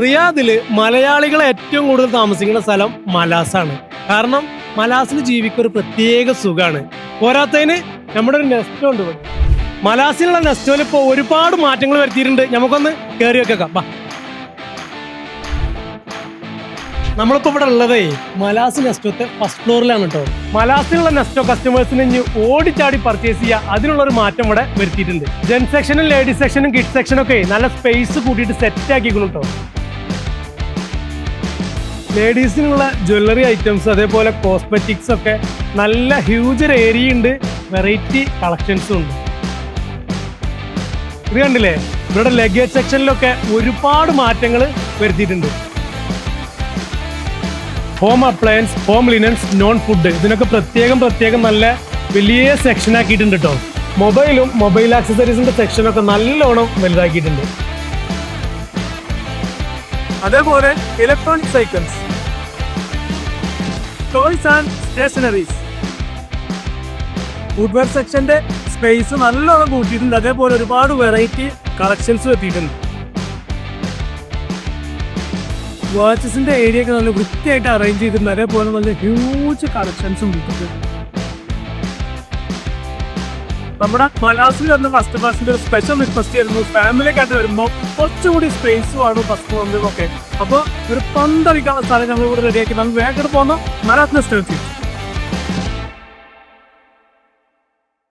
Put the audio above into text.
റിയാദില് മലയാളികൾ ഏറ്റവും കൂടുതൽ താമസിക്കുന്ന സ്ഥലം മലാസാണ്. കാരണം മലാസിൽ ജീവിക്കുക ഒരു പ്രത്യേക സുഖമാണ്. പോരാത്തതിന് നമ്മുടെ ഒരു നെസ്റ്റോ ഉണ്ട് ഇവിടെ. മലാസിലുള്ള നെസ്റ്റോയിൽ ഇപ്പോൾ ഒരുപാട് മാറ്റങ്ങൾ വരുത്തിയിട്ടുണ്ട്. നമുക്കൊന്ന് കയറി വെക്കാം. നമ്മളിപ്പോൾ ഇവിടെ ഉള്ളതേ മലാസ് നെസ്റ്റോത്തെ ഫസ്റ്റ് ഫ്ലോറിലാണ് കേട്ടോ. മലാസിലുള്ള നെസ്റ്റോ കസ്റ്റമേഴ്സിന് ഇനി ഓടിച്ചാടി പർച്ചേസ് ചെയ്യുക, അതിനുള്ള ഒരു മാറ്റം ഇവിടെ വരുത്തിയിട്ടുണ്ട്. ജെൻ സെക്ഷനും ലേഡീസ് സെക്ഷനും കിഡ് സെക്ഷനും ഒക്കെ നല്ല സ്പേസ് കൂട്ടിയിട്ട് സെറ്റ് ആക്കിക്കണം കേട്ടോ. ലേഡീസിനുള്ള ജ്വല്ലറി ഐറ്റംസ് അതേപോലെ കോസ്മെറ്റിക്സ് ഒക്കെ നല്ല ഹ്യൂജ് ഒരു ഏരിയ ഉണ്ട്. വെറൈറ്റി കളക്ഷൻസും ഉണ്ട്. ഇത് കണ്ടില്ലേ, ഇവിടെ ലഗേജ് സെക്ഷനിലൊക്കെ ഒരുപാട് മാറ്റങ്ങൾ വരുത്തിയിട്ടുണ്ട്. Home appliance, home linens, non food, ഇതിനൊക്കെ പ്രത്യേകം നല്ല വലിയ സെക്ഷൻ ആക്കിയിട്ടുണ്ട് കേട്ടോ. മൊബൈലും മൊബൈൽ ആക്സസറീസിന്റെ സെക്ഷനൊക്കെ നല്ലോണം വലുതാക്കിയിട്ടുണ്ട്. അതേപോലെ electronics items, toys and stationeries, footwear സെക്ഷന്റെ സ്പേസ് നല്ലോണം കൂട്ടിയിട്ടുണ്ട്. അതേപോലെ ഒരുപാട് വെറൈറ്റി കളക്ഷൻസ് എത്തിയിട്ടുണ്ട്. വാച്ചസിന്റെ ഏരിയ ഒക്കെ നല്ല വൃത്തിയായിട്ട് അറേഞ്ച് ചെയ്തിട്ടുണ്ട്. അതേപോലെ നല്ല ഹ്യൂജ് കളക്ഷൻസും കിട്ടുന്നുണ്ട്. നമ്മുടെ മലാസിൽ വന്ന കസ്റ്റമേഴ്സിന്റെ ഒരു സ്പെഷ്യൽ റിക്വസ്റ്റ് ആയിരുന്നു, ഫാമിലിയൊക്കെ വരുമ്പോൾ കുറച്ചുകൂടി സ്പേസ് വേണം കസ്റ്റമറിനൊക്കെ. അപ്പോൾ ഒരു പന്തടിക്കാനുള്ള സ്ഥലം നമ്മൾ ഇവിടെ റെഡിയാക്കി നമ്മൾ വേഗം പോകുന്ന മലാസ് നെസ്റ്റോ.